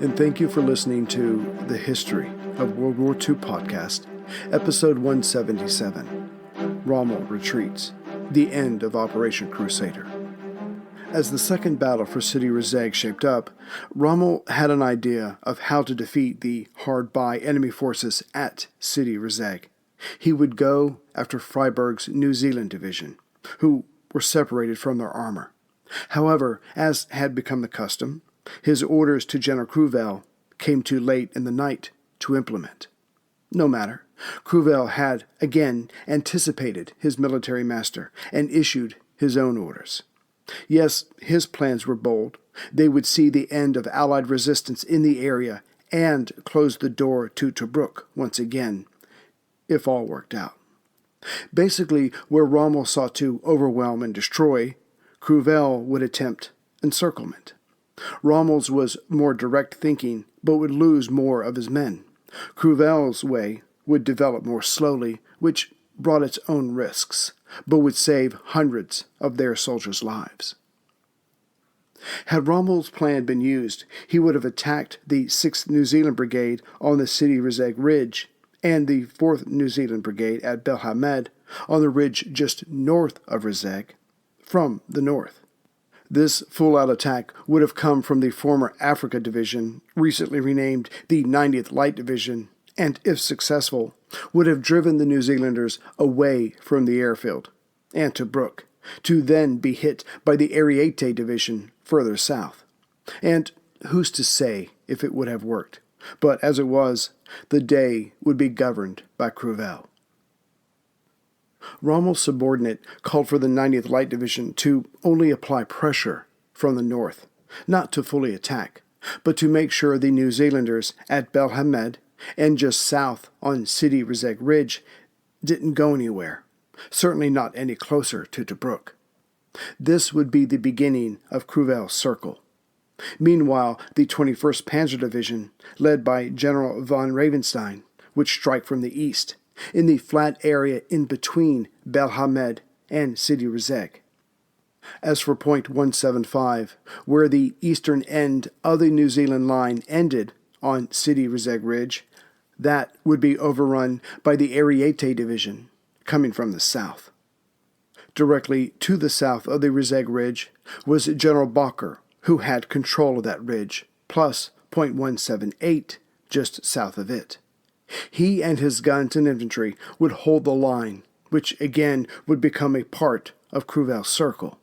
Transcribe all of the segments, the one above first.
and thank you for listening to The History of World War II podcast, episode 177, Rommel Retreats, the End of Operation Crusader. As the second battle for Sidi Rezegh shaped up, Rommel had an idea of how to defeat the hard-by enemy forces at Sidi Rezegh. He would go after Freyberg's New Zealand division, who were separated from their armor. However, as had become the custom, his orders to General Cruvel came too late in the night to implement. No matter, Cruvel had again anticipated his military master and issued his own orders. Yes, his plans were bold. They would see the end of Allied resistance in the area and close the door to Tobruk once again, if all worked out. Basically, where Rommel sought to overwhelm and destroy, Cruvel would attempt encirclement. Rommel's was more direct thinking, but would lose more of his men. Cruvel's way would develop more slowly, which brought its own risks, but would save hundreds of their soldiers' lives. Had Rommel's plan been used, he would have attacked the 6th New Zealand Brigade on the Sidi Rezegh Ridge and the 4th New Zealand Brigade at Belhamed on the ridge just north of Rezegh from the north. This full-out attack would have come from the former Afrika Division, recently renamed the 90th Light Division, and, if successful, would have driven the New Zealanders away from the airfield and Tobruk, to then be hit by the Ariete Division further south. And who's to say if it would have worked? But as it was, the day would be governed by Cruvel. Rommel's subordinate called for the 90th Light Division to only apply pressure from the north, not to fully attack, but to make sure the New Zealanders at Belhamed and just south on Sidi Rezegh Ridge didn't go anywhere, certainly not any closer to Tobruk. This would be the beginning of Cruvel's circle. Meanwhile, the 21st Panzer Division, led by General von Ravenstein, would strike from the east, in the flat area in between Belhamed and Sidi Rezegh. As for Point 175, where the eastern end of the New Zealand line ended on Sidi Rezegh Ridge, that would be overrun by the Ariete Division, coming from the south. Directly to the south of the Rezegh Ridge was General Bacher, who had control of that ridge, plus Point 178 just south of it. He and his guns and infantry would hold the line, which again would become a part of Cruvel's circle.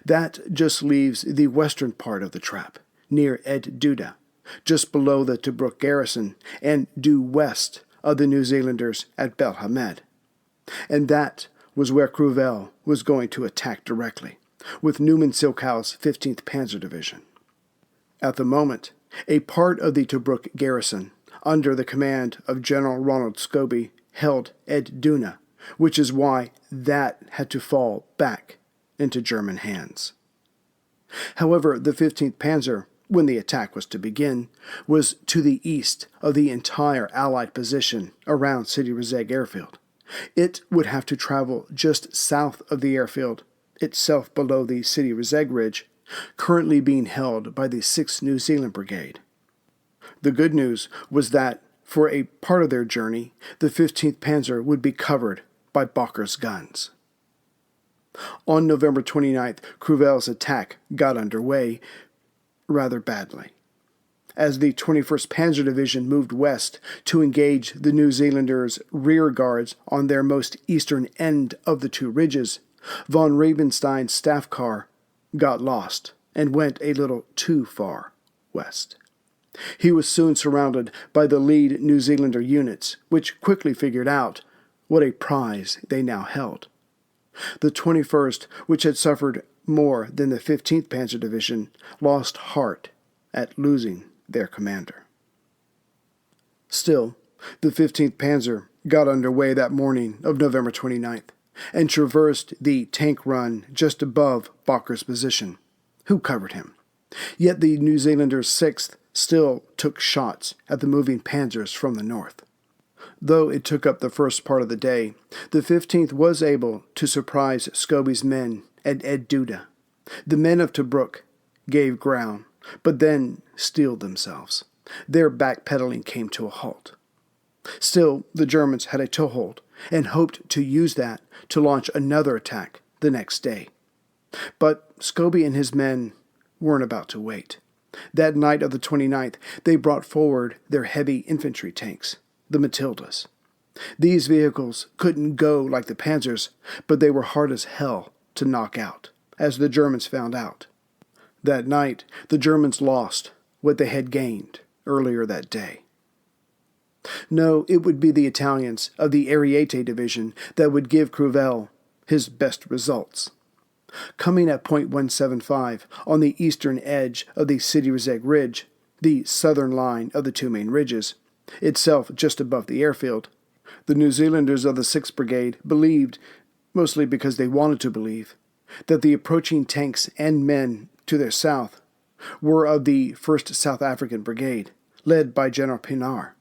That just leaves the western part of the trap, near Ed Duda, just below the Tobruk garrison and due west of the New Zealanders at Belhamed. And that was where Cruvel was going to attack directly, with Neumann Silkau's 15th Panzer Division. At the moment, a part of the Tobruk garrison, under the command of General Ronald Scobie, held Ed Duna, which is why that had to fall back into German hands. However, the 15th Panzer, when the attack was to begin, was to the east of the entire Allied position around Sidi Rezegh Airfield. It would have to travel just south of the airfield, itself below the Sidi Rezegh Ridge, currently being held by the 6th New Zealand Brigade. The good news was that, for a part of their journey, the 15th Panzer would be covered by Bacher's guns. On November 29th, Cruvel's attack got underway rather badly. As the 21st Panzer Division moved west to engage the New Zealanders' rear guards on their most eastern end of the two ridges, von Ravenstein's staff car got lost and went a little too far west. He was soon surrounded by the lead New Zealander units, which quickly figured out what a prize they now held. The 21st, which had suffered more than the 15th Panzer Division, lost heart at losing their commander. Still, the 15th Panzer got underway that morning of November 29th and traversed the tank run just above Bacher's position, who covered him. Yet the New Zealanders' 6th still took shots at the moving panzers from the north. Though it took up the first part of the day, the 15th was able to surprise Scobie's men at Ed Duda. The men of Tobruk gave ground but then steeled themselves. Their backpedaling came to a halt. Still, the Germans had a toehold and hoped to use that to launch another attack the next day. But Scobie and his men weren't about to wait. That night of the 29th, they brought forward their heavy infantry tanks, the Matildas. These vehicles couldn't go like the Panzers, but they were hard as hell to knock out, as the Germans found out. That night, the Germans lost what they had gained earlier that day. No, it would be the Italians of the Ariete Division that would give Cruvell his best results. Coming at point 175 on the eastern edge of the Sidi Rezegh Ridge, the southern line of the two main ridges, itself just above the airfield, the New Zealanders of the 6th Brigade believed, mostly because they wanted to believe, that the approaching tanks and men to their south were of the 1st South African Brigade, led by General Pienaar.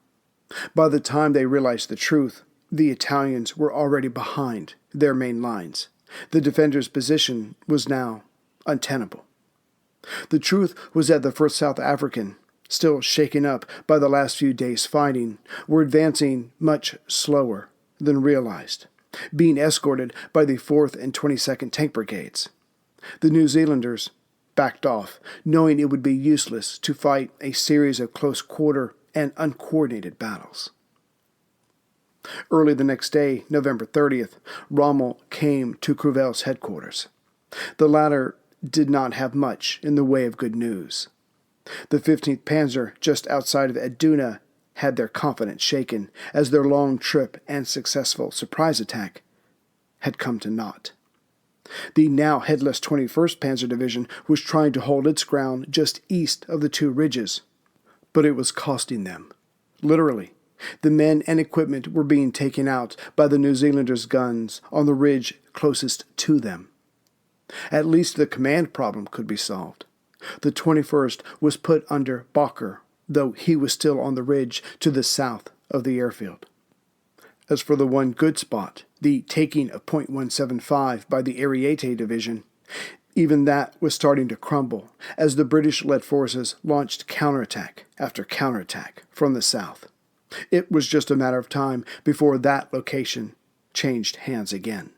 By the time they realized the truth, the Italians were already behind their main lines. The defenders' position was now untenable. The truth was that the 1st South African, still shaken up by the last few days' fighting, were advancing much slower than realized, being escorted by the 4th and 22nd Tank Brigades. The New Zealanders backed off, knowing it would be useless to fight a series of close-quarter and uncoordinated battles. Early the next day, November 30th, Rommel came to Cruvell's headquarters. The latter did not have much in the way of good news. The 15th Panzer, just outside of Eduna, had their confidence shaken as their long trip and successful surprise attack had come to naught. The now headless 21st Panzer Division was trying to hold its ground just east of the two ridges, but it was costing them. Literally, the men and equipment were being taken out by the New Zealanders' guns on the ridge closest to them. At least the command problem could be solved. The 21st was put under Bacher, though he was still on the ridge to the south of the airfield. As for the one good spot, the taking of point 175 by the Ariete Division, even that was starting to crumble as the British-led forces launched counterattack after counterattack from the south. It was just a matter of time before that location changed hands again.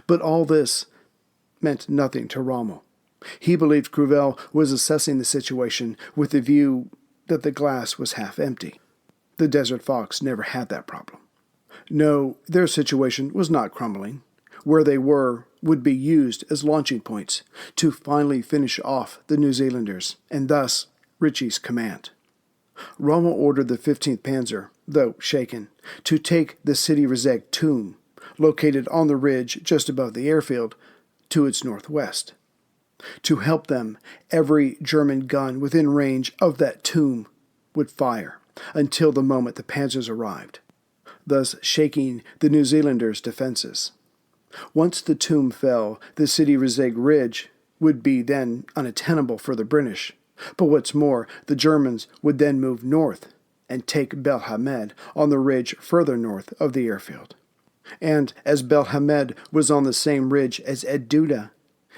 But all this meant nothing to Rommel. He believed Cruvell was assessing the situation with the view that the glass was half empty. The Desert Fox never had that problem. No, their situation was not crumbling. Where they were would be used as launching points to finally finish off the New Zealanders, and thus Ritchie's command. Rommel ordered the 15th Panzer, though shaken, to take the Sidi Rezegh tomb, located on the ridge just above the airfield, to its northwest. To help them, every German gun within range of that tomb would fire until the moment the panzers arrived, thus shaking the New Zealanders' defenses. Once the tomb fell, the Sidi Rezegh Ridge would be then unattainable for the British. But what's more, the Germans would then move north and take Belhamed on the ridge further north of the airfield. And as Belhamed was on the same ridge as Eduna,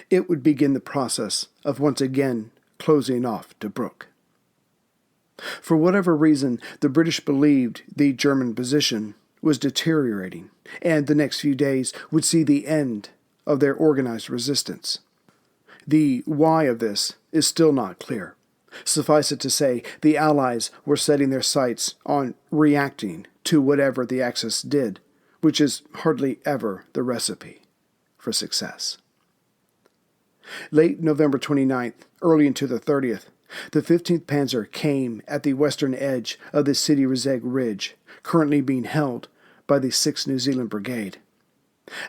it would begin the process of once again closing off Tobruk. For whatever reason, the British believed the German position was deteriorating, and the next few days would see the end of their organized resistance. The why of this is still not clear. Suffice it to say, the Allies were setting their sights on reacting to whatever the Axis did, which is hardly ever the recipe for success. Late November 29th, early into the 30th, the 15th Panzer came at the western edge of the Sidi Rezegh Ridge, currently being held by the 6th New Zealand Brigade.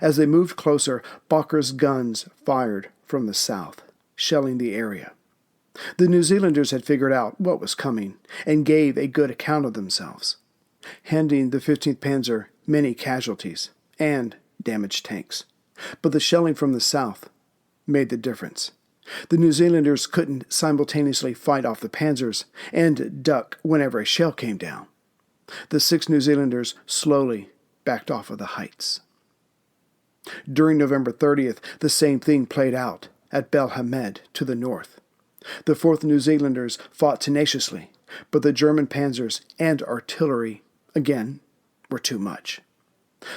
As they moved closer, Bacher's guns fired from the south, shelling the area. The New Zealanders had figured out what was coming and gave a good account of themselves, handing the 15th Panzer many casualties and damaged tanks. But the shelling from the south made the difference. The New Zealanders couldn't simultaneously fight off the panzers and duck whenever a shell came down. The 6 New Zealanders slowly backed off of the heights. During November 30th, the same thing played out at Belhamed to the north. The 4th New Zealanders fought tenaciously, but the German panzers and artillery, again, were too much.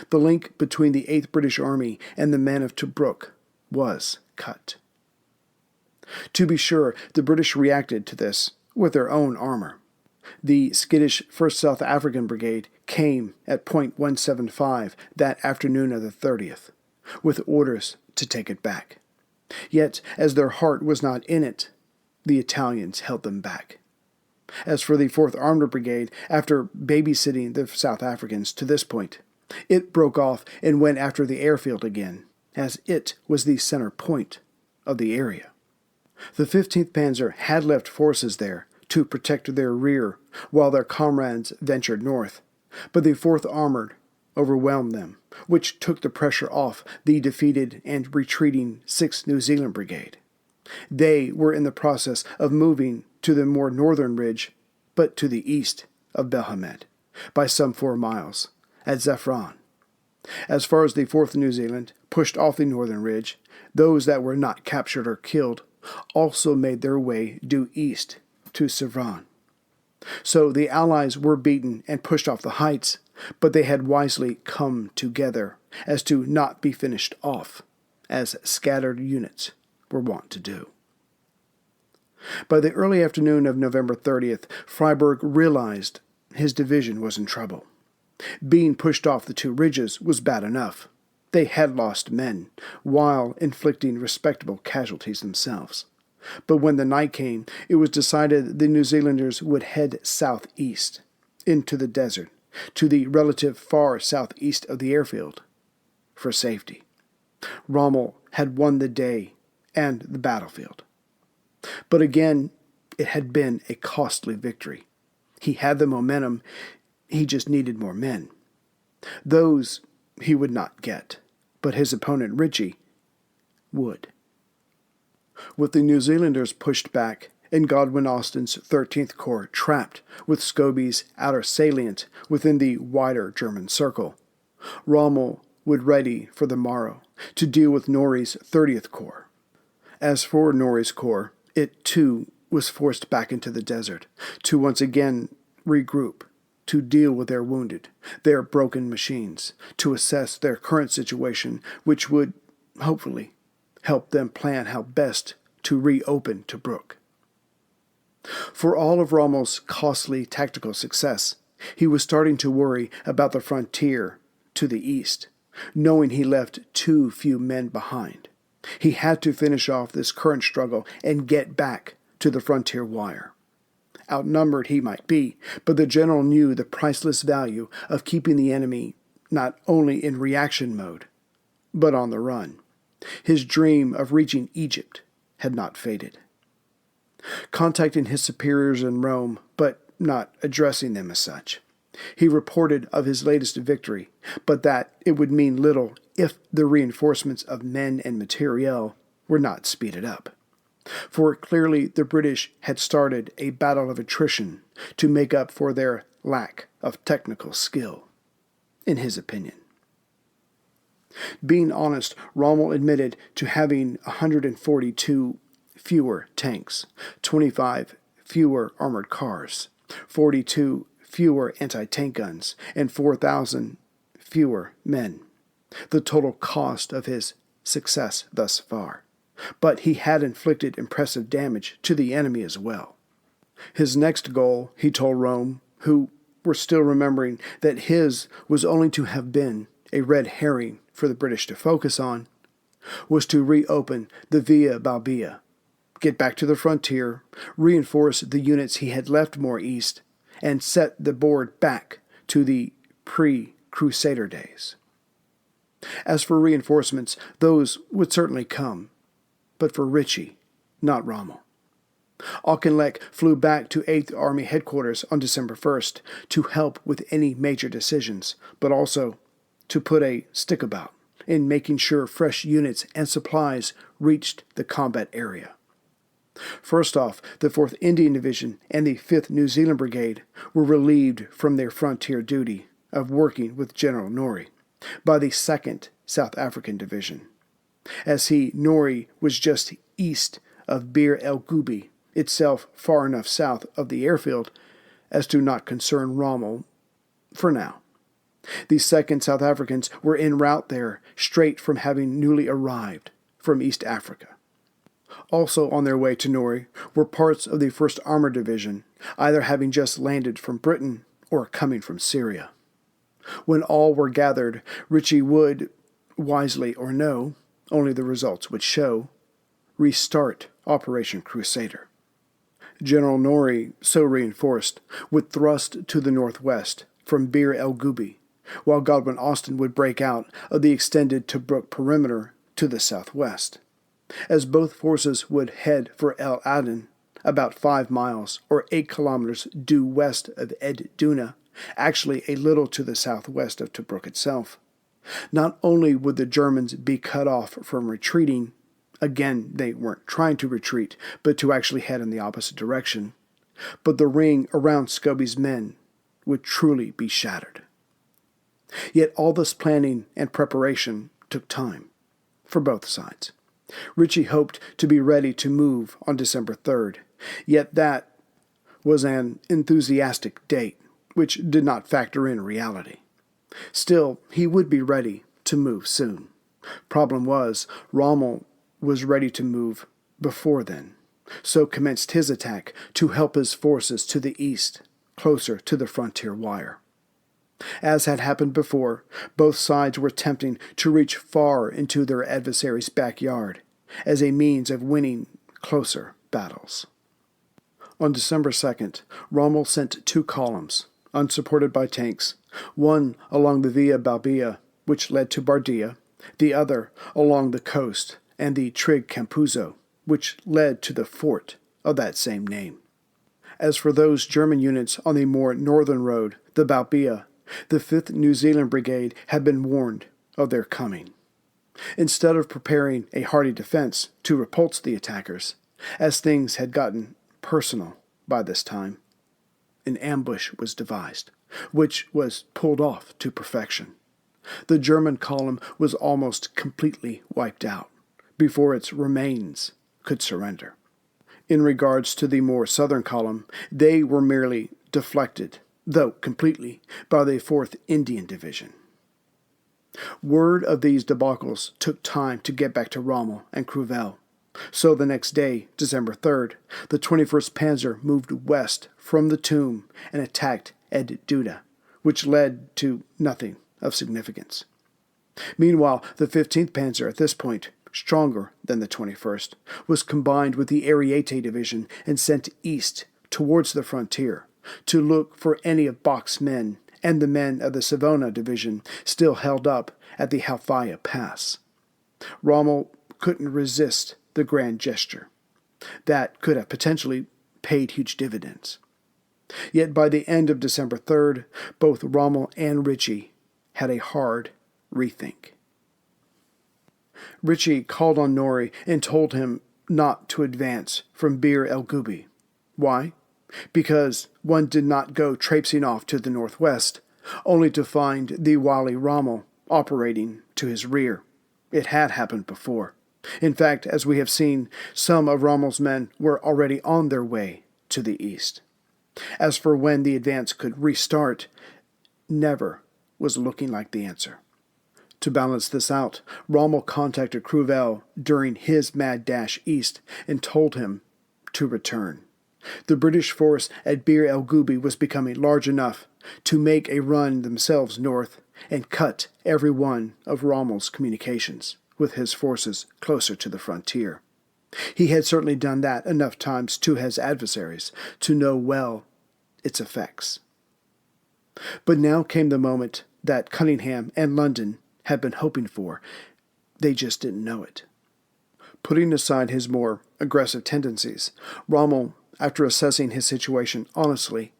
The link between the 8th British Army and the men of Tobruk was cut. To be sure, the British reacted to this with their own armor. The skittish 1st South African Brigade came at point 175 that afternoon of the 30th, with orders to take it back. Yet, as their heart was not in it, the Italians held them back. As for the 4th Armored Brigade, after babysitting the South Africans to this point, it broke off and went after the airfield again, as it was the center point of the area. The 15th Panzer had left forces there to protect their rear while their comrades ventured north, but the 4th Armored overwhelmed them, which took the pressure off the defeated and retreating 6th New Zealand Brigade. They were in the process of moving to the more northern ridge, but to the east of Belhamed, by some 4 miles, at Zafran. As far as the 4th New Zealand pushed off the northern ridge, those that were not captured or killed also made their way due east to Sevran. So the Allies were beaten and pushed off the heights, but they had wisely come together as to not be finished off, as scattered units were wont to do. By the early afternoon of November 30th, Freiburg realized his division was in trouble. Being pushed off the 2 ridges was bad enough. They had lost men, while inflicting respectable casualties themselves. But when the night came, it was decided the New Zealanders would head southeast, into the desert, to the relative far southeast of the airfield, for safety. Rommel had won the day and the battlefield. But again, it had been a costly victory. He had the momentum, he just needed more men. Those he would not get, but his opponent Ritchie would. With the New Zealanders pushed back and Godwin Austen's 13th Corps trapped with Scobie's outer salient within the wider German circle, Rommel would ready for the morrow to deal with Norrie's 30th Corps. As for Norrie's Corps, it too was forced back into the desert to once again regroup, to deal with their wounded, their broken machines, to assess their current situation, which would, hopefully, help them plan how best to reopen Tobruk. For all of Rommel's costly tactical success, he was starting to worry about the frontier to the east, knowing he left too few men behind. He had to finish off this current struggle and get back to the frontier wire. Outnumbered he might be, but the general knew the priceless value of keeping the enemy not only in reaction mode, but on the run. His dream of reaching Egypt had not faded. Contacting his superiors in Rome, but not addressing them as such, he reported of his latest victory, but that it would mean little if the reinforcements of men and materiel were not speeded up. For clearly the British had started a battle of attrition to make up for their lack of technical skill, in his opinion. Being honest, Rommel admitted to having 142 fewer tanks, 25 fewer armored cars, 42 fewer anti-tank guns, and 4,000 fewer men, the total cost of his success thus far. But he had inflicted impressive damage to the enemy as well. His next goal, he told Rome, who were still remembering that his was only to have been a red herring for the British to focus on, was to reopen the Via Balbia, get back to the frontier, reinforce the units he had left more east, and set the board back to the pre-Crusader days. As for reinforcements, those would certainly come, but for Ritchie, not Rommel. Auchinleck flew back to 8th Army headquarters on December 1st to help with any major decisions, but also to put a stickabout in making sure fresh units and supplies reached the combat area. First off, the 4th Indian Division and the 5th New Zealand Brigade were relieved from their frontier duty of working with General Norrie by the 2nd South African Division, as Norrie was just east of Bir el Gubi itself far enough south of the airfield as to not concern Rommel for now. The 2nd South Africans were en route there, straight from having newly arrived from East Africa. Also on their way to Norrie were parts of the 1st Armored Division, either having just landed from Britain or coming from Syria. When all were gathered, Ritchie would, wisely or no, only the results would show, restart Operation Crusader. General Norrie, so reinforced, would thrust to the northwest from Bir el Gubi, while Godwin Austen would break out of the extended Tobruk perimeter to the southwest, as both forces would head for El Aden, about 5 miles or 8 kilometers due west of Ed Duna, actually a little to the southwest of Tobruk itself. Not only would the Germans be cut off from retreating, again they weren't trying to retreat, but to actually head in the opposite direction, but the ring around Scobie's men would truly be shattered. Yet all this planning and preparation took time, for both sides. Ritchie hoped to be ready to move on December 3rd, yet that was an enthusiastic date, which did not factor in reality. Still, he would be ready to move soon. Problem was, Rommel was ready to move before then, so commenced his attack to help his forces to the east, closer to the frontier wire. As had happened before, both sides were attempting to reach far into their adversary's backyard as a means of winning closer battles. On December 2nd, Rommel sent 2 columns, unsupported by tanks, one along the Via Balbia, which led to Bardia, the other along the coast and the Trig Campuzzo, which led to the fort of that same name. As for those German units on the more northern road, the Balbia, the 5th New Zealand Brigade had been warned of their coming. Instead of preparing a hearty defense to repulse the attackers, as things had gotten personal by this time, an ambush was devised, which was pulled off to perfection. The German column was almost completely wiped out before its remains could surrender. In regards to the more southern column, they were merely deflected, though completely, by the 4th Indian Division. Word of these debacles took time to get back to Rommel and Crüwell, so the next day, December 3rd, the 21st Panzer moved west from the tomb and attacked Ed Duda, which led to nothing of significance. Meanwhile, the 15th Panzer at this point, stronger than the 21st, was combined with the Ariete Division and sent east towards the frontier to look for any of Bach's men and the men of the Savona Division still held up at the Halfaya Pass. Rommel couldn't resist the grand gesture. That could have potentially paid huge dividends. Yet by the end of December 3rd, both Rommel and Ritchie had a hard rethink. Ritchie called on Norrie and told him not to advance from Bir el Gubi. Why? Because one did not go traipsing off to the northwest, only to find the wily Rommel operating to his rear. It had happened before. In fact, as we have seen, some of Rommel's men were already on their way to the east. As for when the advance could restart, never was looking like the answer. To balance this out, Rommel contacted Crüwell during his mad dash east and told him to return. The British force at Bir el Gubi was becoming large enough to make a run themselves north and cut every one of Rommel's communications with his forces closer to the frontier. He had certainly done that enough times to his adversaries to know well its effects. But now came the moment that Cunningham and London had been hoping for. They just didn't know it. Putting aside his more aggressive tendencies, Rommel, after assessing his situation honestly,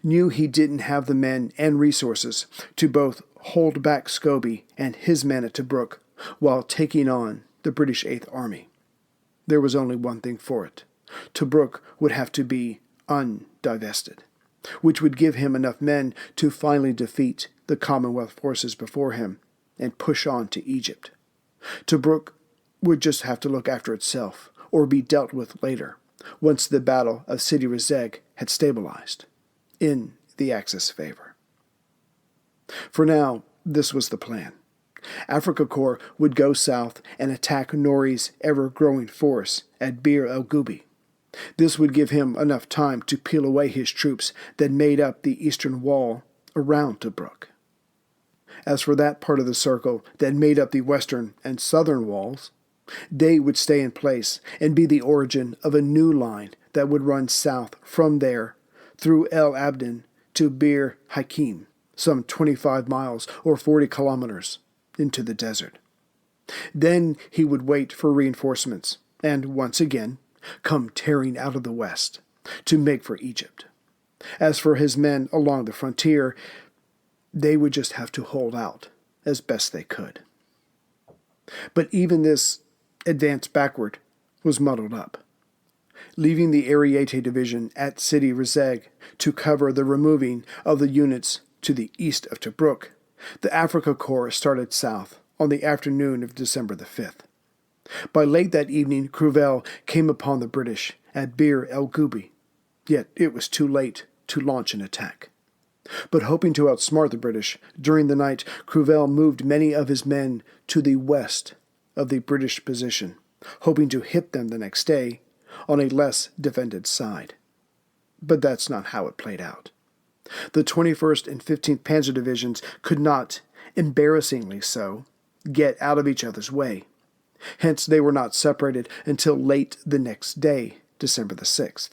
knew he didn't have the men and resources to both hold back Scobie and his men at Tobruk while taking on the British Eighth Army. There was only one thing for it. Tobruk would have to be undivested, which would give him enough men to finally defeat the Commonwealth forces before him and push on to Egypt. Tobruk would just have to look after itself, or be dealt with later, once the Battle of Sidi Rezegh had stabilized, in the Axis' favor. For now, this was the plan. Afrika Korps would go south and attack Nori's ever-growing force at Bir el Gubi. This would give him enough time to peel away his troops that made up the eastern wall around Tobruk. As for that part of the circle that made up the western and southern walls, they would stay in place and be the origin of a new line that would run south from there through El Abdin to Bir Hakim, some 25 miles or 40 kilometers into the desert. Then he would wait for reinforcements and, once again, come tearing out of the west to make for Egypt. As for his men along the frontier, they would just have to hold out as best they could. But even this advance backward was muddled up. Leaving the Ariete Division at Sidi Rezegh to cover the removing of the units to the east of Tobruk, the Afrika Korps started south on the afternoon of December the 5th. By late that evening, Cruvel came upon the British at Bir el Gubi, yet it was too late to launch an attack. But hoping to outsmart the British, during the night Cruvel moved many of his men to the west of the British position, hoping to hit them the next day on a less defended side. But that's not how it played out. The 21st and 15th Panzer Divisions could not, embarrassingly so, get out of each other's way. Hence they were not separated until late the next day, December the 6th.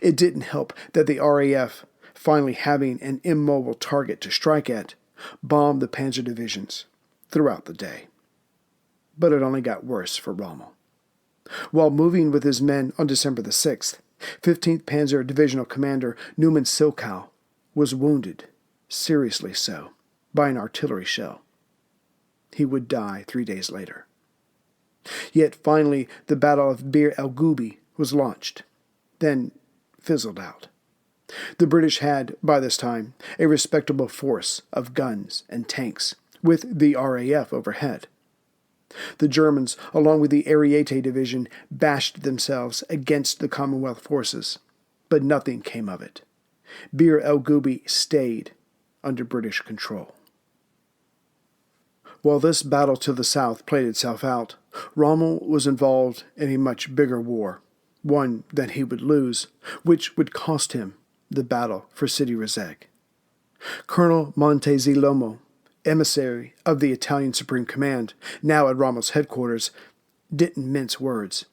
It didn't help that the RAF, finally having an immobile target to strike at, bombed the Panzer Divisions throughout the day. But it only got worse for Rommel. While moving with his men on December the 6th, 15th Panzer Divisional Commander Neumann Silkow was wounded, seriously so, by an artillery shell. He would die 3 days later. Yet finally the Battle of Bir el Gubi was launched, then fizzled out. The British had, by this time, a respectable force of guns and tanks, with the RAF overhead. The Germans, along with the Ariete Division, bashed themselves against the Commonwealth forces, but nothing came of it. Bir el Gubi stayed under British control. While this battle to the south played itself out, Rommel was involved in a much bigger war, one that he would lose, which would cost him the battle for Sidi Rezegh. Colonel Montezilomo, emissary of the Italian Supreme Command, now at Rommel's headquarters, didn't mince words.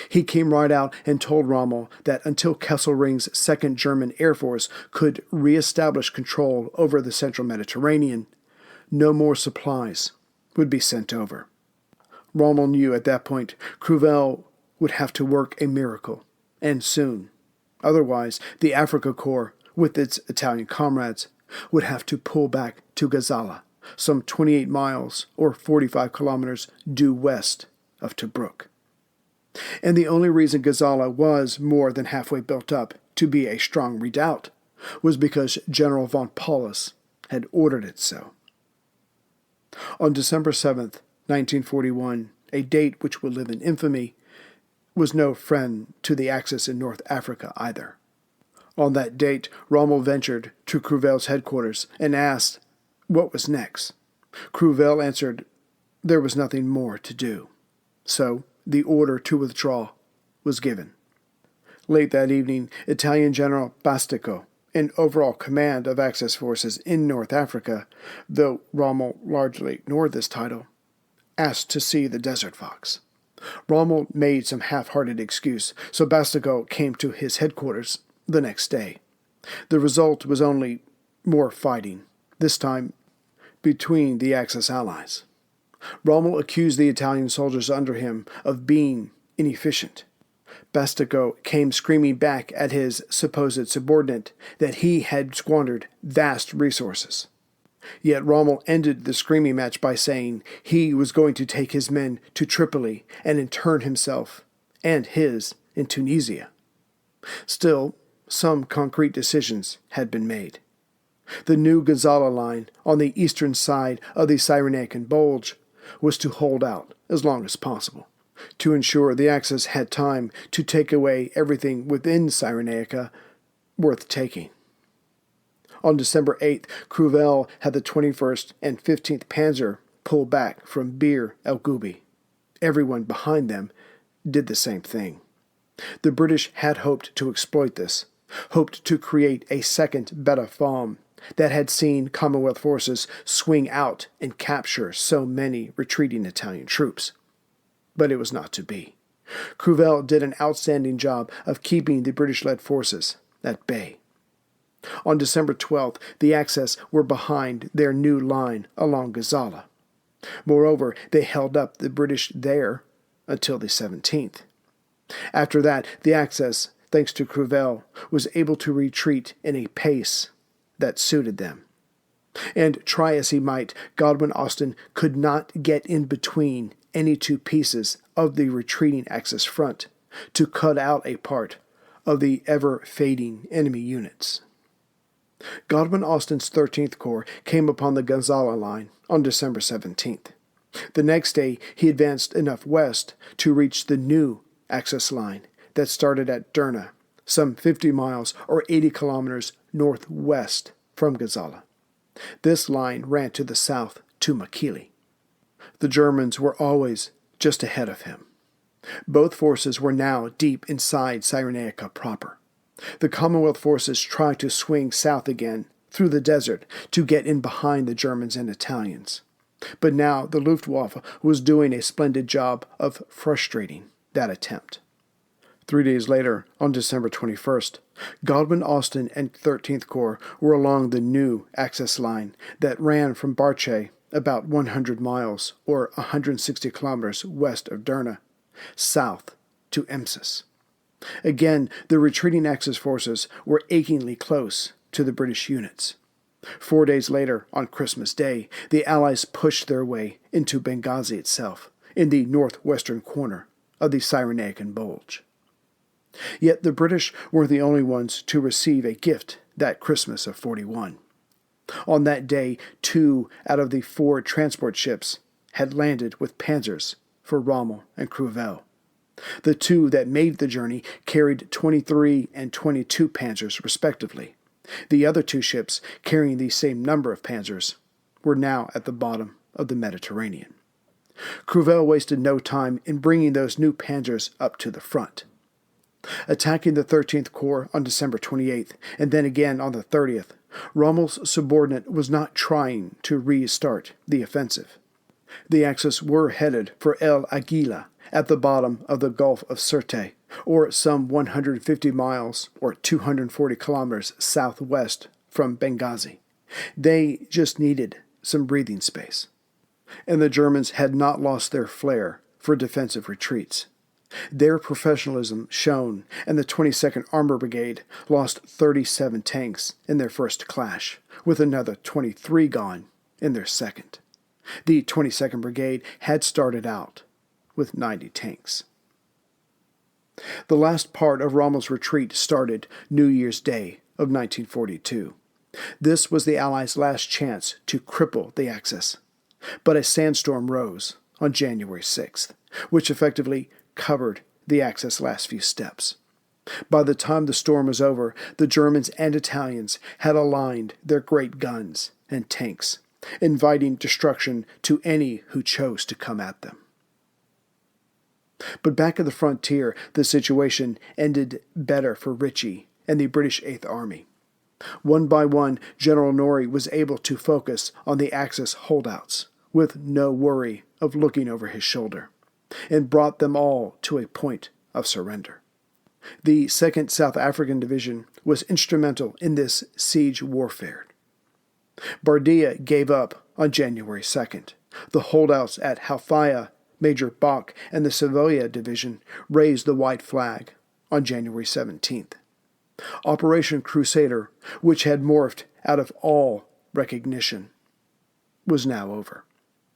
He came right out and told Rommel that until Kesselring's 2nd German Air Force could re-establish control over the central Mediterranean, no more supplies would be sent over. Rommel knew at that point Cruvel would have to work a miracle, and soon. Otherwise, the Afrika Korps, with its Italian comrades, would have to pull back to Gazala, some 28 miles or 45 kilometers due west of Tobruk. And the only reason Gazala was more than halfway built up to be a strong redoubt was because General von Paulus had ordered it so. On December 7th, 1941, a date which will live in infamy, was no friend to the Axis in North Africa either. On that date, Rommel ventured to Cruvel's headquarters and asked what was next. Cruvel answered there was nothing more to do. So the order to withdraw was given. Late that evening, Italian General Bastico, in overall command of Axis forces in North Africa, though Rommel largely ignored this title, asked to see the Desert Fox. Rommel made some half-hearted excuse, so Bastico came to his headquarters the next day. The result was only more fighting, this time between the Axis allies. Rommel accused the Italian soldiers under him of being inefficient. Bastico came screaming back at his supposed subordinate that he had squandered vast resources. Yet Rommel ended the screaming match by saying he was going to take his men to Tripoli and intern himself and his in Tunisia. Still, some concrete decisions had been made. The new Gazala line on the eastern side of the Cyrenaican Bulge was to hold out as long as possible, to ensure the Axis had time to take away everything within Cyrenaica worth taking. On December 8th, Cruvel had the 21st and 15th Panzer pull back from Bir el Gubi. Everyone behind them did the same thing. The British had hoped to exploit this, hoped to create a second Beta Fahm that had seen Commonwealth forces swing out and capture so many retreating Italian troops. But it was not to be. Cruvel did an outstanding job of keeping the British-led forces at bay. On December 12th, the Axis were behind their new line along Gazala. Moreover, they held up the British there until the 17th. After that, the Axis, thanks to Cruvel, was able to retreat in a pace that suited them. And try as he might, Godwin-Austen could not get in between any two pieces of the retreating Axis front to cut out a part of the ever-fading enemy units. Godwin-Austen's 13th Corps came upon the Gazala line on December 17th. The next day, he advanced enough west to reach the new Axis line that started at Derna, some 50 miles or 80 kilometers northwest from Gazala. This line ran to the south to Makili. The Germans were always just ahead of him. Both forces were now deep inside Cyrenaica proper. The Commonwealth forces tried to swing south again through the desert to get in behind the Germans and Italians. But now the Luftwaffe was doing a splendid job of frustrating that attempt. 3 days later, on December 21st, Godwin-Austen and 13th Corps were along the new Axis line that ran from Barche, about 100 miles or 160 kilometers west of Derna, south to Emsis. Again, the retreating Axis forces were achingly close to the British units. 4 days later, on Christmas Day, the Allies pushed their way into Benghazi itself, in the northwestern corner of the Cyrenaican Bulge. Yet the British weren't the only ones to receive a gift that Christmas of 41. On that day, 2 out of the 4 transport ships had landed with panzers for Rommel and Cruvel. The 2 that made the journey carried 23 and 22 panzers respectively. The other 2 ships, carrying the same number of panzers, were now at the bottom of the Mediterranean. Cruvel wasted no time in bringing those new panzers up to the front. Attacking the 13th Corps on December 28th, and then again on the 30th, Rommel's subordinate was not trying to restart the offensive. The Axis were headed for El Aguila, at the bottom of the Gulf of Sirte, or some 150 miles or 240 kilometers southwest from Benghazi. They just needed some breathing space. And the Germans had not lost their flair for defensive retreats. Their professionalism shone, and the 22nd Armor Brigade lost 37 tanks in their first clash, with another 23 gone in their second. The 22nd Brigade had started out with 90 tanks. The last part of Rommel's retreat started New Year's Day of 1942. This was the Allies' last chance to cripple the Axis. But a sandstorm rose on January 6th, which effectively covered the Axis' last few steps. By the time the storm was over, the Germans and Italians had aligned their great guns and tanks, inviting destruction to any who chose to come at them. But back at the frontier, the situation ended better for Ritchie and the British Eighth Army. One by one, General Norrie was able to focus on the Axis holdouts, with no worry of looking over his shoulder, and brought them all to a point of surrender. The 2nd South African Division was instrumental in this siege warfare. Bardia gave up on January 2nd. The holdouts at Halfaya, Major Bach, and the Savoia Division raised the white flag on January 17th. Operation Crusader, which had morphed out of all recognition, was now over.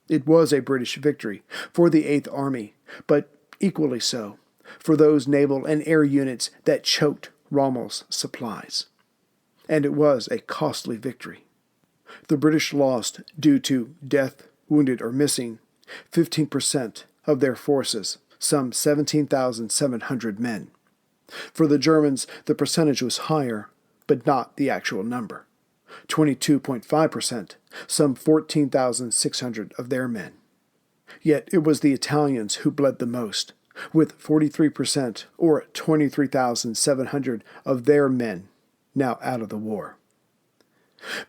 It was a British victory for the Eighth Army, but equally so for those naval and air units that choked Rommel's supplies. And it was a costly victory. The British lost, due to death, wounded, or missing, 15% of their forces, some 17,700 men. For the Germans, the percentage was higher, but not the actual number. 22.5%, some 14,600 of their men. Yet it was the Italians who bled the most, with 43%, or 23,700 of their men now out of the war.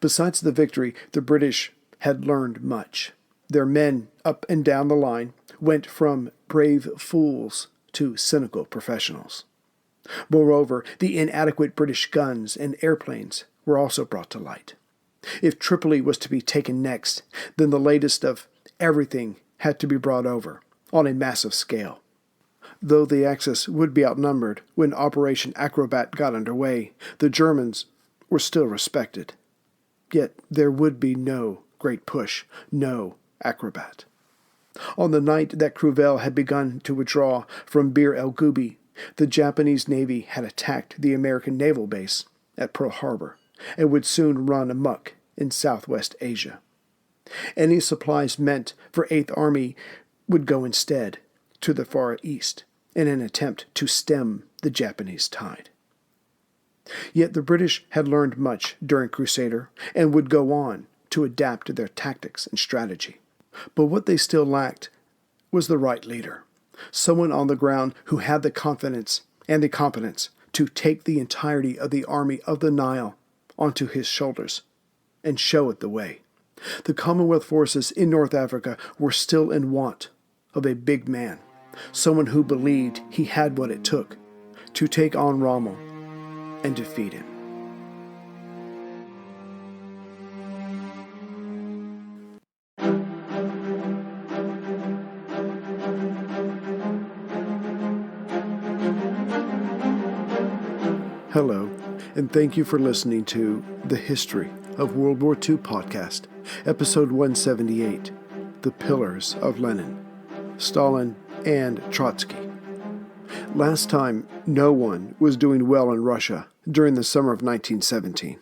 Besides the victory, the British had learned much. Their men, up and down the line, went from brave fools to cynical professionals. Moreover, the inadequate British guns and airplanes were also brought to light. If Tripoli was to be taken next, then the latest of everything had to be brought over, on a massive scale. Though the Axis would be outnumbered when Operation Acrobat got underway, the Germans were still respected. Yet there would be no great push, no Acrobat. On the night that Cruvel had begun to withdraw from Bir el Gubi, the Japanese Navy had attacked the American naval base at Pearl Harbor and would soon run amok in Southwest Asia. Any supplies meant for Eighth Army would go instead to the Far East in an attempt to stem the Japanese tide. Yet the British had learned much during Crusader and would go on to adapt their tactics and strategy. But what they still lacked was the right leader, someone on the ground who had the confidence and the competence to take the entirety of the army of the Nile onto his shoulders and show it the way. The Commonwealth forces in North Africa were still in want of a big man, someone who believed he had what it took to take on Rommel and defeat him. Hello, and thank you for listening to The History of World War II podcast, episode 178, The Pillars of Lenin, Stalin, and Trotsky. Last time, no one was doing well in Russia during the summer of 1917.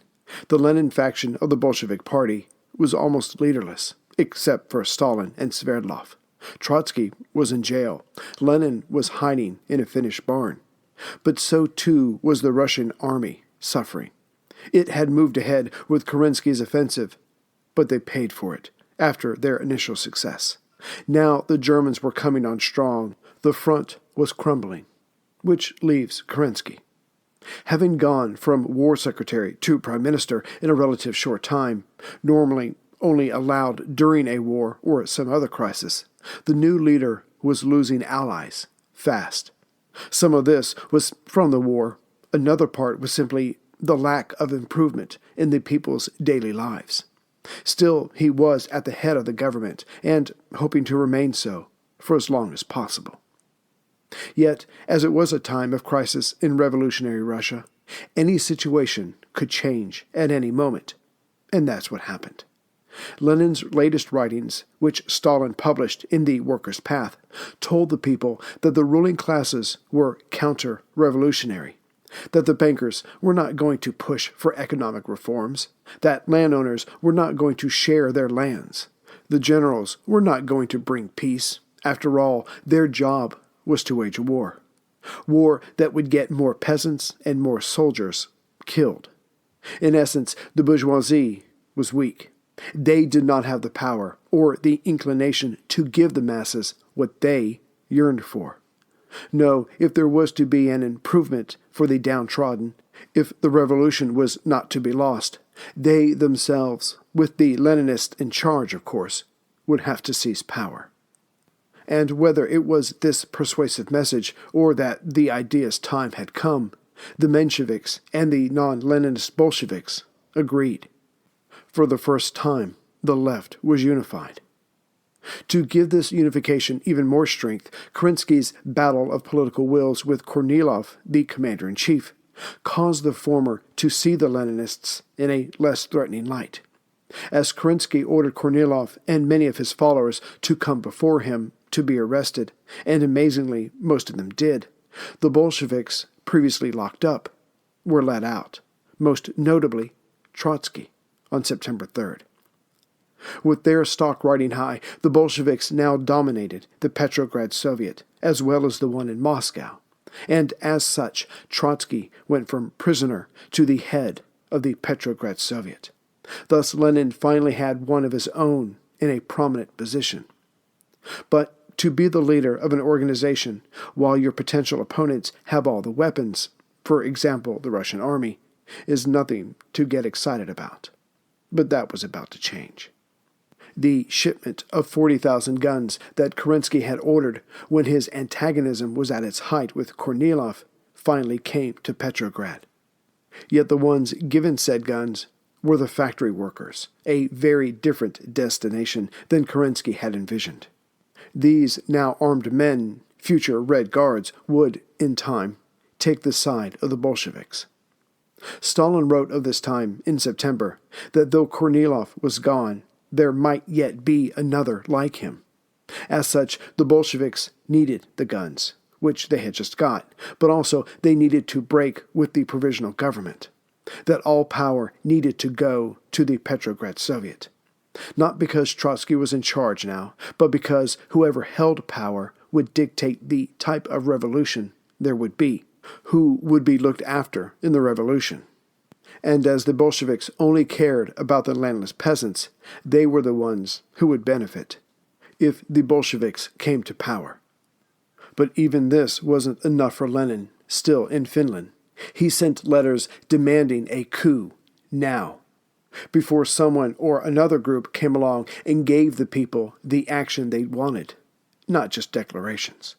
The Lenin faction of the Bolshevik Party was almost leaderless, except for Stalin and Sverdlov. Trotsky was in jail. Lenin was hiding in a Finnish barn. But so too was the Russian army suffering. It had moved ahead with Kerensky's offensive, but they paid for it after their initial success. Now the Germans were coming on strong. The front was crumbling, which leaves Kerensky. Having gone from war secretary to prime minister in a relative short time, normally only allowed during a war or some other crisis, the new leader was losing allies fast. Some of this was from the war. Another part was simply the lack of improvement in the people's daily lives. Still, he was at the head of the government and hoping to remain so for as long as possible. Yet, as it was a time of crisis in revolutionary Russia, any situation could change at any moment, and that's what happened. Lenin's latest writings, which Stalin published in The Worker's Path, told the people that the ruling classes were counter-revolutionary, that the bankers were not going to push for economic reforms, that landowners were not going to share their lands, the generals were not going to bring peace. After all, their job was to wage war that would get more peasants and more soldiers killed. In essence, the bourgeoisie was weak. They did not have the power or the inclination to give the masses what they yearned for. No, if there was to be an improvement for the downtrodden, if the revolution was not to be lost, they themselves, with the Leninists in charge, of course, would have to seize power. And whether it was this persuasive message or that the idea's time had come, the Mensheviks and the non-Leninist Bolsheviks agreed. For the first time, the left was unified. To give this unification even more strength, Kerensky's battle of political wills with Kornilov, the commander-in-chief, caused the former to see the Leninists in a less threatening light. As Kerensky ordered Kornilov and many of his followers to come before him to be arrested, and amazingly, most of them did, the Bolsheviks, previously locked up, were let out, most notably Trotsky, on September 3rd. With their stock riding high, the Bolsheviks now dominated the Petrograd Soviet, as well as the one in Moscow. And as such, Trotsky went from prisoner to the head of the Petrograd Soviet. Thus, Lenin finally had one of his own in a prominent position. But to be the leader of an organization while your potential opponents have all the weapons, for example, the Russian army, is nothing to get excited about. But that was about to change. The shipment of 40,000 guns that Kerensky had ordered when his antagonism was at its height with Kornilov finally came to Petrograd. Yet the ones given said guns were the factory workers, a very different destination than Kerensky had envisioned. These now armed men, future Red Guards, would, in time, take the side of the Bolsheviks. Stalin wrote of this time in September that though Kornilov was gone, there might yet be another like him. As such, the Bolsheviks needed the guns, which they had just got, but also they needed to break with the provisional government. That all power needed to go to the Petrograd Soviet. Not because Trotsky was in charge now, but because whoever held power would dictate the type of revolution there would be, who would be looked after in the revolution. And as the Bolsheviks only cared about the landless peasants, they were the ones who would benefit if the Bolsheviks came to power. But even this wasn't enough for Lenin, still in Finland. He sent letters demanding a coup now, before someone or another group came along and gave the people the action they wanted, not just declarations.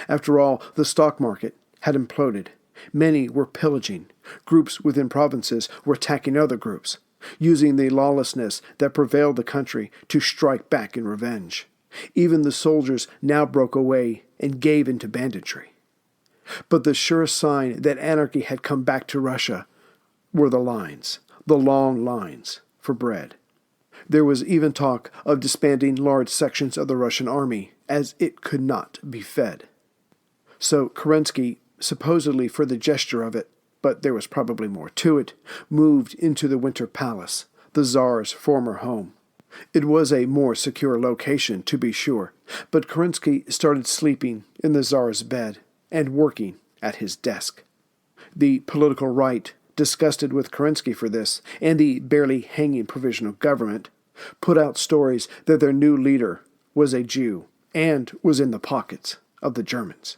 After all, the stock market had imploded. Many were pillaging. Groups within provinces were attacking other groups, using the lawlessness that prevailed the country to strike back in revenge. Even the soldiers now broke away and gave into banditry. But the sure sign that anarchy had come back to Russia were the lines, the long lines, for bread. There was even talk of disbanding large sections of the Russian army, as it could not be fed. So Kerensky, supposedly for the gesture of it, but there was probably more to it, moved into the Winter Palace, the Tsar's former home. It was a more secure location, to be sure, but Kerensky started sleeping in the Tsar's bed and working at his desk. The political right, disgusted with Kerensky for this, and the barely hanging provisional government, put out stories that their new leader was a Jew and was in the pockets of the Germans.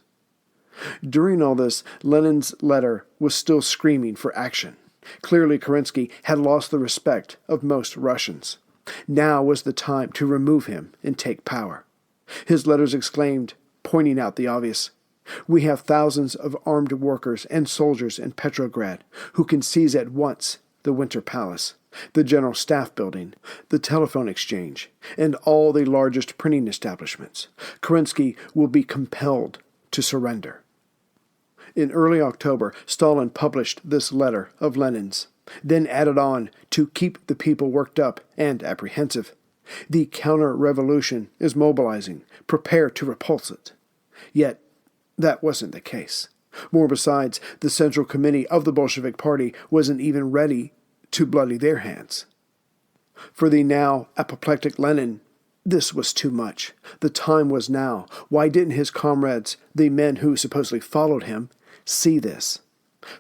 During all this, Lenin's letter was still screaming for action. Clearly, Kerensky had lost the respect of most Russians. Now was the time to remove him and take power. His letters exclaimed, pointing out the obvious, "We have thousands of armed workers and soldiers in Petrograd who can seize at once the Winter Palace, the General Staff Building, the telephone exchange, and all the largest printing establishments. Kerensky will be compelled to surrender." In early October, Stalin published this letter of Lenin's, then added on to keep the people worked up and apprehensive. "The counter-revolution is mobilizing. Prepare to repulse it." Yet, that wasn't the case. More besides, the Central Committee of the Bolshevik Party wasn't even ready to bloody their hands. For the now apoplectic Lenin, this was too much. The time was now. Why didn't his comrades, the men who supposedly followed him, see this?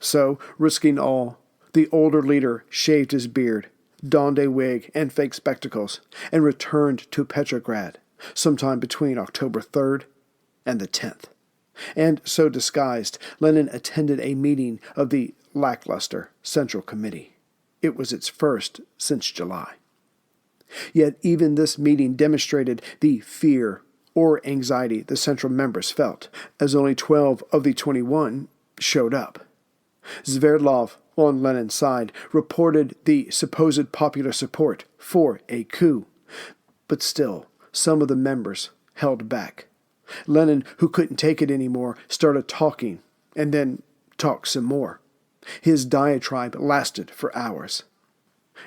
So, risking all, the older leader shaved his beard, donned a wig and fake spectacles, and returned to Petrograd sometime between October 3rd and the 10th. And so disguised, Lenin attended a meeting of the lackluster Central Committee. It was its first since July. Yet even this meeting demonstrated the fear or anxiety the Central members felt, as only 12 of the 21 showed up. Sverdlov, on Lenin's side, reported the supposed popular support for a coup, but still, some of the members held back. Lenin, who couldn't take it anymore, started talking, and then talked some more. His diatribe lasted for hours.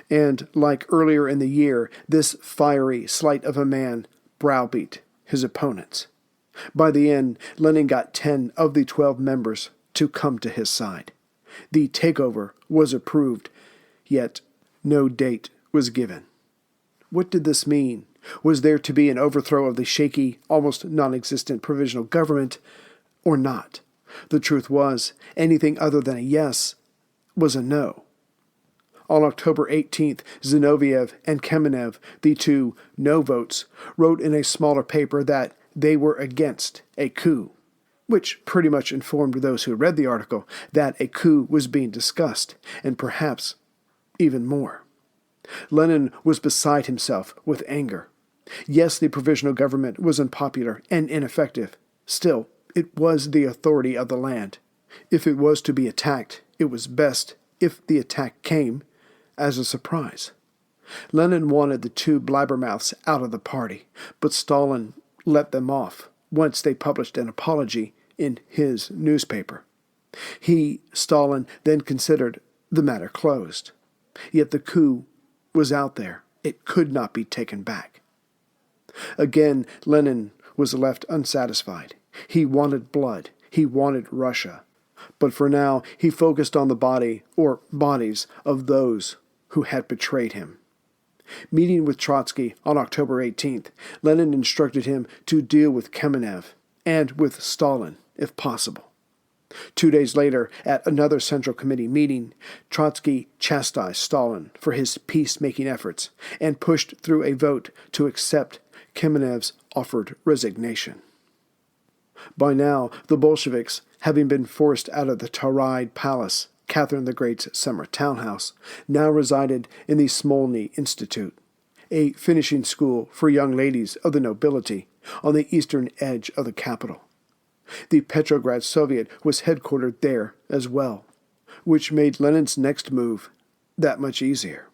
And, like earlier in the year, this fiery slight of a man browbeat his opponents. By the end, Lenin got 10 of the 12 members to come to his side. The takeover was approved, yet no date was given. What did this mean? Was there to be an overthrow of the shaky, almost non-existent provisional government, or not? The truth was, anything other than a yes was a no. On October 18th, Zinoviev and Kamenev, the two no votes, wrote in a smaller paper that they were against a coup, which pretty much informed those who read the article that a coup was being discussed, and perhaps even more. Lenin was beside himself with anger. Yes, the provisional government was unpopular and ineffective. Still, it was the authority of the land. If it was to be attacked, it was best if the attack came as a surprise. Lenin wanted the two blabbermouths out of the party, but Stalin let them off once they published an apology in his newspaper. He, Stalin, then considered the matter closed. Yet the coup was out there. It could not be taken back. Again, Lenin was left unsatisfied. He wanted blood. He wanted Russia. But for now, he focused on the body, or bodies, of those who had betrayed him. Meeting with Trotsky on October 18th, Lenin instructed him to deal with Kamenev and with Stalin, if possible. 2 days later, at another Central Committee meeting, Trotsky chastised Stalin for his peace-making efforts and pushed through a vote to accept Kamenev's offered resignation. By now, the Bolsheviks, having been forced out of the Tauride Palace, Catherine the Great's summer townhouse, now resided in the Smolny Institute, a finishing school for young ladies of the nobility on the eastern edge of the capital. The Petrograd Soviet was headquartered there as well, which made Lenin's next move that much easier.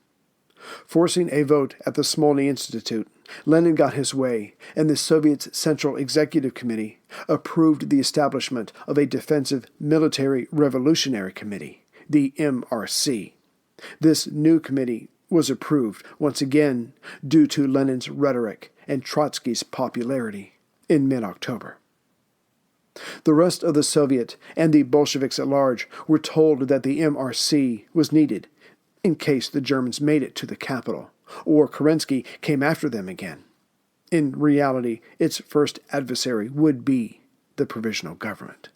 Forcing a vote at the Smolny Institute, Lenin got his way, and the Soviet's Central Executive Committee approved the establishment of a Defensive Military Revolutionary Committee, the MRC. This new committee was approved, once again, due to Lenin's rhetoric and Trotsky's popularity in mid-October. The rest of the Soviet and the Bolsheviks at large were told that the MRC was needed in case the Germans made it to the capital, or Kerensky came after them again. In reality, its first adversary would be the provisional government.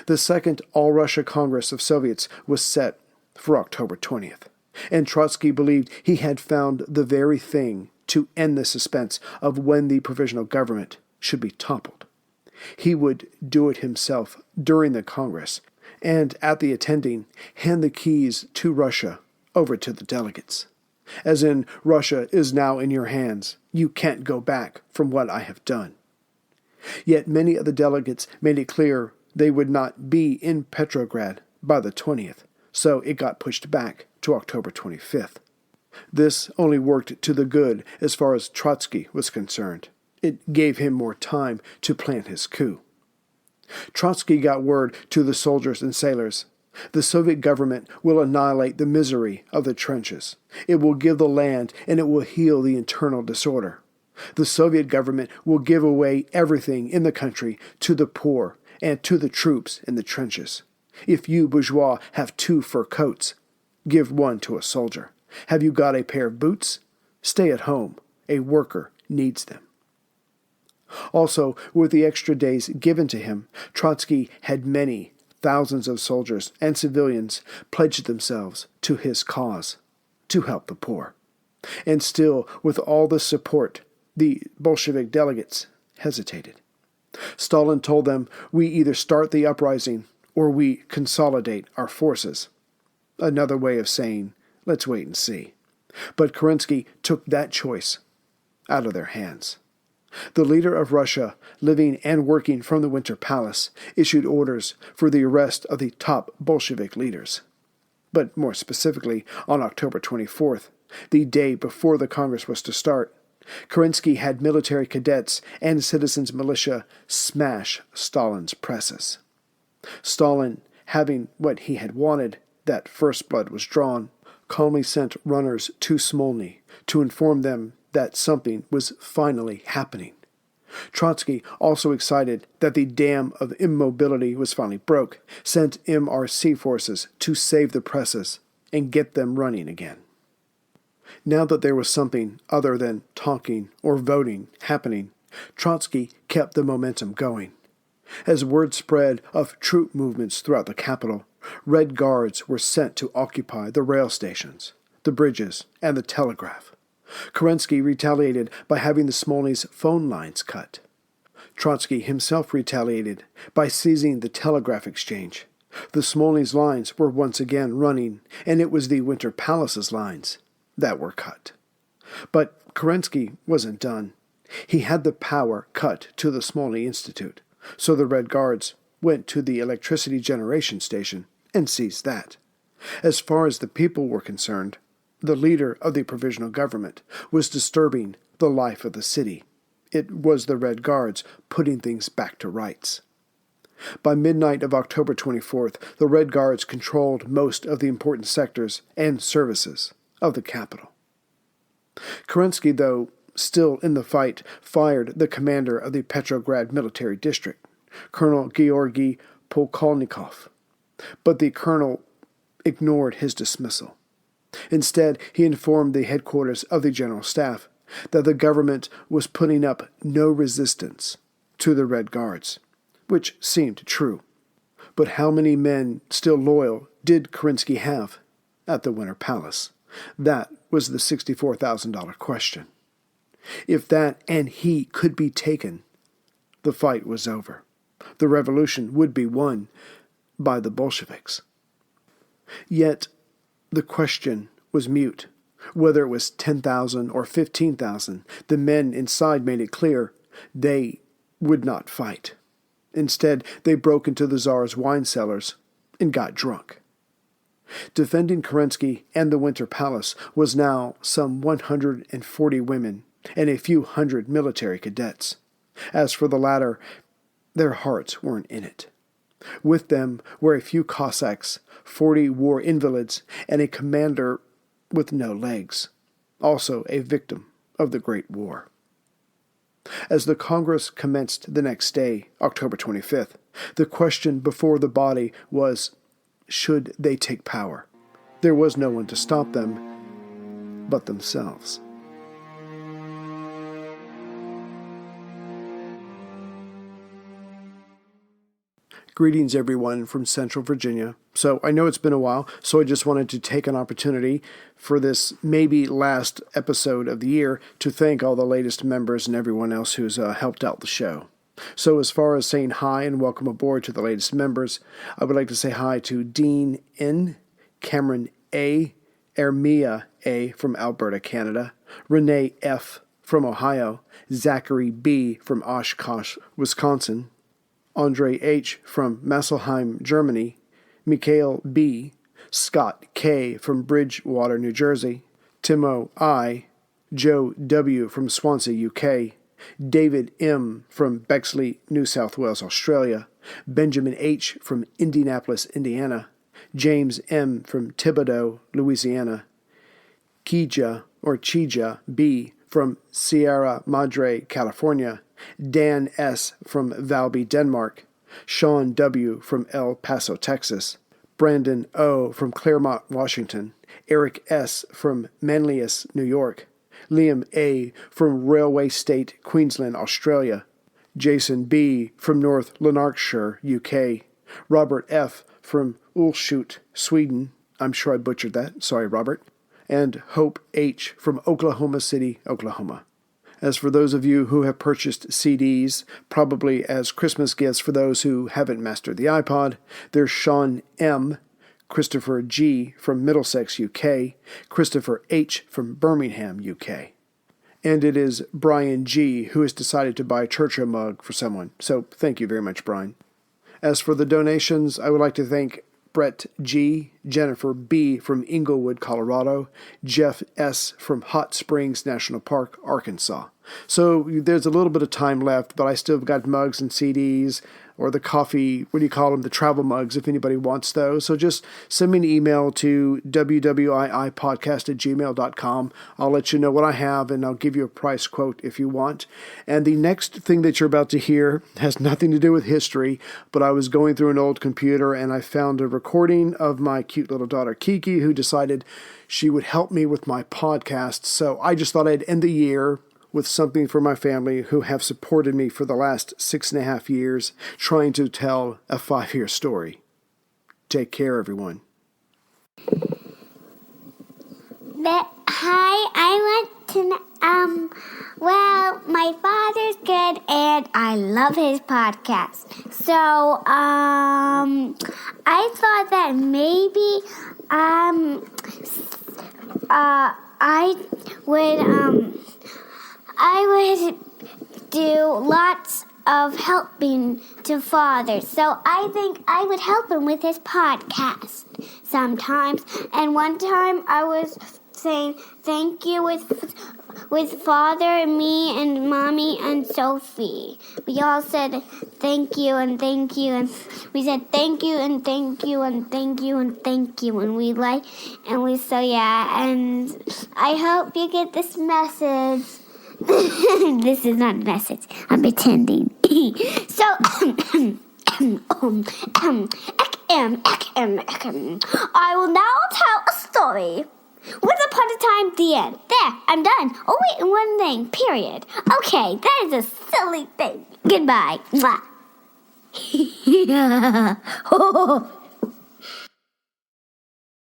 The Second All-Russia Congress of Soviets was set for October 20th, and Trotsky believed he had found the very thing to end the suspense of when the provisional government should be toppled. He would do it himself during the Congress, and at the attending, hand the keys to Russia over to the delegates. As in, Russia is now in your hands. You can't go back from what I have done. Yet many of the delegates made it clear they would not be in Petrograd by the 20th, so it got pushed back to October 25th. This only worked to the good as far as Trotsky was concerned. It gave him more time to plan his coup. Trotsky got word to the soldiers and sailors. The Soviet government will annihilate the misery of the trenches. It will give the land, and it will heal the internal disorder. The Soviet government will give away everything in the country to the poor and to the troops in the trenches. If you bourgeois have 2 fur coats, give 1 to a soldier. Have you got a pair of boots? Stay at home. A worker needs them. Also, with the extra days given to him, Trotsky had many thousands of soldiers and civilians pledge themselves to his cause, to help the poor. And still, with all this support, the Bolshevik delegates hesitated. Stalin told them, "We either start the uprising or we consolidate our forces." Another way of saying, let's wait and see. But Kerensky took that choice out of their hands. The leader of Russia, living and working from the Winter Palace, issued orders for the arrest of the top Bolshevik leaders. But more specifically, on October 24th, the day before the Congress was to start, Kerensky had military cadets and citizens' militia smash Stalin's presses. Stalin, having what he had wanted, that first blood was drawn, calmly sent runners to Smolny to inform them that something was finally happening. Trotsky, also excited that the dam of immobility was finally broke, sent MRC forces to save the presses and get them running again. Now that there was something other than talking or voting happening, Trotsky kept the momentum going. As word spread of troop movements throughout the capital, Red Guards were sent to occupy the rail stations, the bridges, and the telegraph. Kerensky retaliated by having the Smolny's phone lines cut. Trotsky himself retaliated by seizing the telegraph exchange. The Smolny's lines were once again running, and it was the Winter Palace's lines that were cut. But Kerensky wasn't done. He had the power cut to the Smolny Institute, so the Red Guards went to the electricity generation station and seized that. As far as the people were concerned, the leader of the provisional government was disturbing the life of the city. It was the Red Guards putting things back to rights. By midnight of October 24th, the Red Guards controlled most of the important sectors and services of the capital. Kerensky, though still in the fight, fired the commander of the Petrograd military district, Colonel Georgy Polkolnikov, but the colonel ignored his dismissal. Instead, he informed the headquarters of the General Staff that the government was putting up no resistance to the Red Guards, which seemed true. But how many men still loyal did Kerensky have at the Winter Palace? That was the $64,000 question. If that and he could be taken, the fight was over. The revolution would be won by the Bolsheviks. Yet the question was mute. Whether it was 10,000 or 15,000, the men inside made it clear they would not fight. Instead, they broke into the Tsar's wine cellars and got drunk. Defending Kerensky and the Winter Palace was now some 140 women and a few hundred military cadets. As for the latter, their hearts weren't in it. With them were a few Cossacks, 40 war invalids, and a commander with no legs, also a victim of the Great War. As the Congress commenced the next day, October 25th, the question before the body was, should they take power? There was no one to stop them but themselves. Greetings, everyone, from Central Virginia. So I know it's been a while, so I just wanted to take an opportunity for this maybe last episode of the year to thank all the latest members and everyone else who's helped out the show. So as far as saying hi and welcome aboard to the latest members, I would like to say hi to Dean N., Cameron A., Ermia A. from Alberta, Canada, Renee F. from Ohio, Zachary B. from Oshkosh, Wisconsin, Andre H. from Masselheim, Germany, Mikhail B., Scott K. from Bridgewater, New Jersey, Timo I., Joe W. from Swansea, UK, David M. from Bexley, New South Wales, Australia, Benjamin H. from Indianapolis, Indiana, James M. from Thibodaux, Louisiana, Chija B. from Sierra Madre, California, Dan S. from Valby, Denmark, Sean W. from El Paso, Texas, Brandon O. from Claremont, Washington, Eric S. from Manlius, New York, Liam A. from Railway State, Queensland, Australia, Jason B. from North Lanarkshire, UK, Robert F. from Ulshut, Sweden, I'm sure I butchered that, sorry Robert, and Hope H. from Oklahoma City, Oklahoma. As for those of you who have purchased CDs, probably as Christmas gifts for those who haven't mastered the iPod, there's Sean M., Christopher G. from Middlesex, UK, Christopher H. from Birmingham, UK. And it is Brian G. who has decided to buy a Churchill mug for someone, so thank you very much, Brian. As for the donations, I would like to thank Brett G., Jennifer B. from Inglewood, Colorado, Jeff S. from Hot Springs National Park, Arkansas. So there's a little bit of time left, but I still have got mugs and CDs or the coffee, what do you call them, the travel mugs, if anybody wants those. So just send me an email to wwiipodcast@gmail.com. I'll let you know what I have, and I'll give you a price quote if you want. And the next thing that you're about to hear has nothing to do with history, but I was going through an old computer, and I found a recording of my cute little daughter, Kiki, who decided she would help me with my podcast. So I just thought I'd end the year with something for my family who have supported me for the last 6.5 years, trying to tell a 5-year story. Take care, everyone. Hi, I want to, well, my father's good and I love his podcast. So, I thought that maybe, I would do lots of helping to father. So I think I would help him with his podcast sometimes. And one time I was saying thank you with father and me and mommy and Sophie. We all said thank you and thank you, and we said thank you and thank you and thank you and thank you, and we so yeah, and I hope you get this message. This is not a message. I'm pretending. So, I will now tell a story. Once upon a time, the end. There, I'm done. Oh, wait, and one thing, period. Okay, that is a silly thing. Goodbye. Mwah.